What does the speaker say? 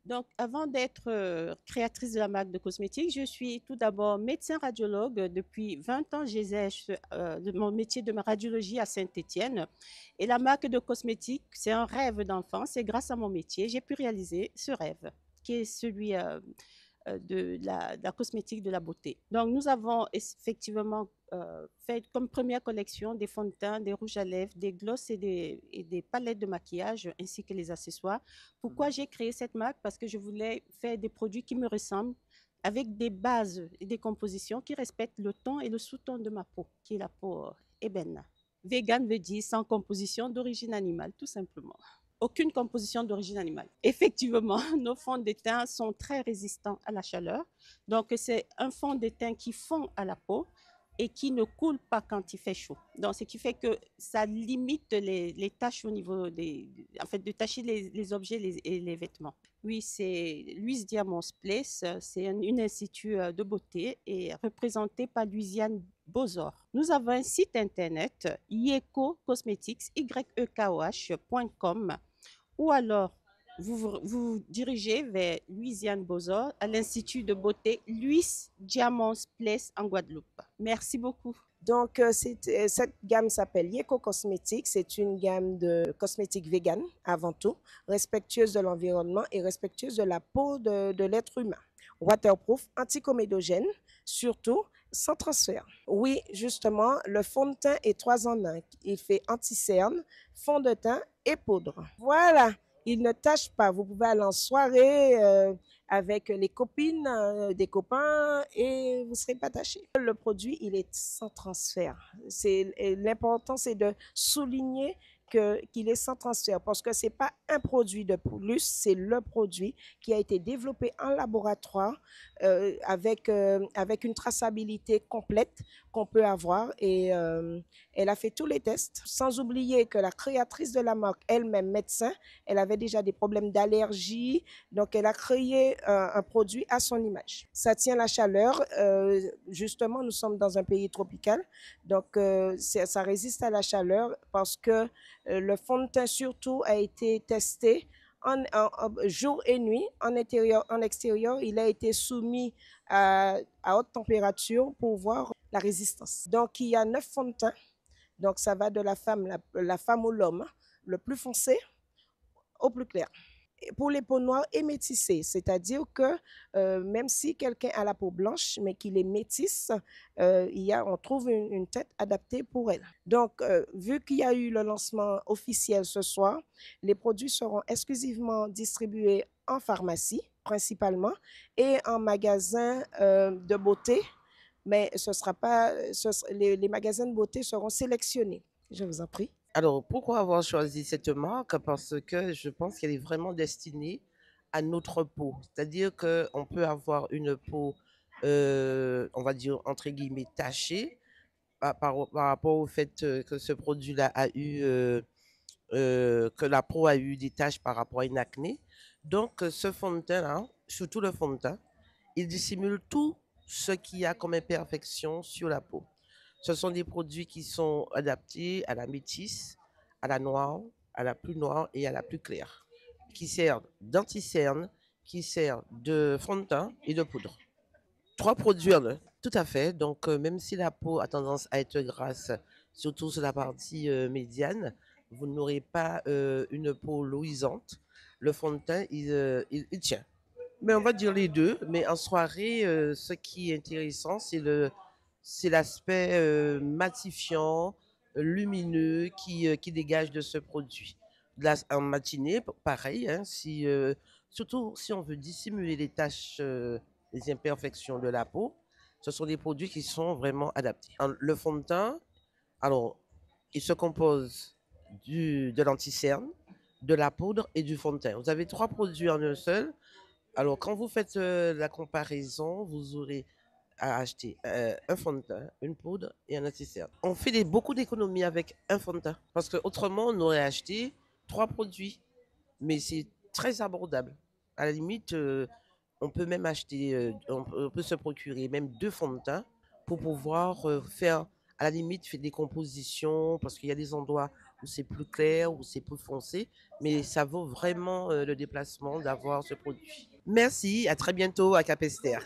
Donc, avant d'être créatrice de la marque de cosmétiques, je suis tout d'abord médecin radiologue. Depuis 20 ans, j'exerce mon métier de radiologie à Saint-Étienne. Et la marque de cosmétiques, c'est un rêve d'enfance. Et grâce à mon métier, j'ai pu réaliser ce rêve, qui est celui de la cosmétique de la beauté. Donc, nous avons effectivement fait comme première collection des fonds de teint, des rouges à lèvres, des glosses et des palettes de maquillage, ainsi que les accessoires. Pourquoi j'ai créé cette marque? Parce que je voulais faire des produits qui me ressemblent, avec des bases et des compositions qui respectent le ton et le sous-ton de ma peau, qui est la peau ébène. Vegan veut dire sans composition d'origine animale, tout simplement. Aucune composition d'origine animale. Effectivement, nos fonds de teint sont très résistants à la chaleur. Donc, c'est un fond de teint qui fond à la peau et qui ne coule pas quand il fait chaud. Donc, ce qui fait que ça limite les taches au niveau en fait, de tacher les objets et les vêtements. Oui, c'est Louise Diamond Place. C'est une institut de beauté et représenté par Louisiane Bozor. Nous avons un site internet, Yeko Cosmetics, yekoh.com, ou alors vous dirigez vers Louisiane Bozor à l'Institut de beauté Louis Diamond Place en Guadeloupe. Merci beaucoup. Donc, cette gamme s'appelle Yeko Cosmetics. C'est une gamme de cosmétiques vegan avant tout, respectueuse de l'environnement et respectueuse de la peau de l'être humain. Waterproof, anticomédogène, surtout sans transfert. Oui, justement, le fond de teint est 3 en 1. Il fait anti-cerne, fond de teint et poudre. Voilà, il ne tâche pas. Vous pouvez aller en soirée avec les copines, des copains et vous ne serez pas taché. Le produit, il est sans transfert. L'important, c'est de souligner qu'il est sans transfert parce que ce n'est pas un produit de plus, c'est le produit qui a été développé en laboratoire avec une traçabilité complète qu'on peut avoir et elle a fait tous les tests. Sans oublier que la créatrice de la marque, elle-même médecin, elle avait déjà des problèmes d'allergie, donc elle a créé un produit à son image. Ça tient la chaleur, justement nous sommes dans un pays tropical, donc ça résiste à la chaleur parce que le fond de teint surtout a été testé jour et nuit, en intérieur, en extérieur. Il a été soumis à haute température pour voir la résistance. Donc, il y a 9 fonds de teint. Donc, ça va de la femme ou l'homme, le plus foncé au plus clair. Pour les peaux noires et métissées, c'est-à-dire que même si quelqu'un a la peau blanche, mais qu'il est métisse, on trouve une tête adaptée pour elle. Donc, vu qu'il y a eu le lancement officiel ce soir, les produits seront exclusivement distribués en pharmacie, principalement, et en magasin de beauté, mais les magasins de beauté seront sélectionnés. Je vous en prie. Alors, pourquoi avoir choisi cette marque? Parce que je pense qu'elle est vraiment destinée à notre peau. C'est-à-dire qu'on peut avoir une peau, on va dire, entre guillemets, tachée par rapport au fait que ce produit-là que la peau a eu des taches par rapport à une acné. Donc, ce fond de teint-là, surtout le fond de teint, il dissimule tout ce qu'il y a comme imperfection sur la peau. Ce sont des produits qui sont adaptés à la métisse, à la noire, à la plus noire et à la plus claire, qui servent d'anti-cerne, qui servent de fond de teint et de poudre. Trois produits en un, tout à fait. Donc, même si la peau a tendance à être grasse, surtout sur la partie médiane, vous n'aurez pas une peau luisante. Le fond de teint, il tient. Mais on va dire les deux. Mais en soirée, ce qui est intéressant, c'est l'aspect matifiant, lumineux qui dégage de ce produit. Là, en matinée, pareil, hein, surtout si on veut dissimuler les taches, les imperfections de la peau, ce sont des produits qui sont vraiment adaptés. Le fond de teint, alors, il se compose de l'anti-cerne, de la poudre et du fond de teint. Vous avez trois produits en un seul. Alors, quand vous faites la comparaison, vous aurez à acheter un fond de teint, une poudre et un anti-cerne. On fait beaucoup d'économies avec un fond de teint parce qu'autrement, on aurait acheté trois produits, mais c'est très abordable. À la limite, on peut même acheter, on peut se procurer même deux fonds de teint pour pouvoir faire, à la limite, faire des compositions parce qu'il y a des endroits ou c'est plus clair, ou c'est plus foncé. Mais ça vaut vraiment le déplacement d'avoir ce produit. Merci, à très bientôt à Capesterre.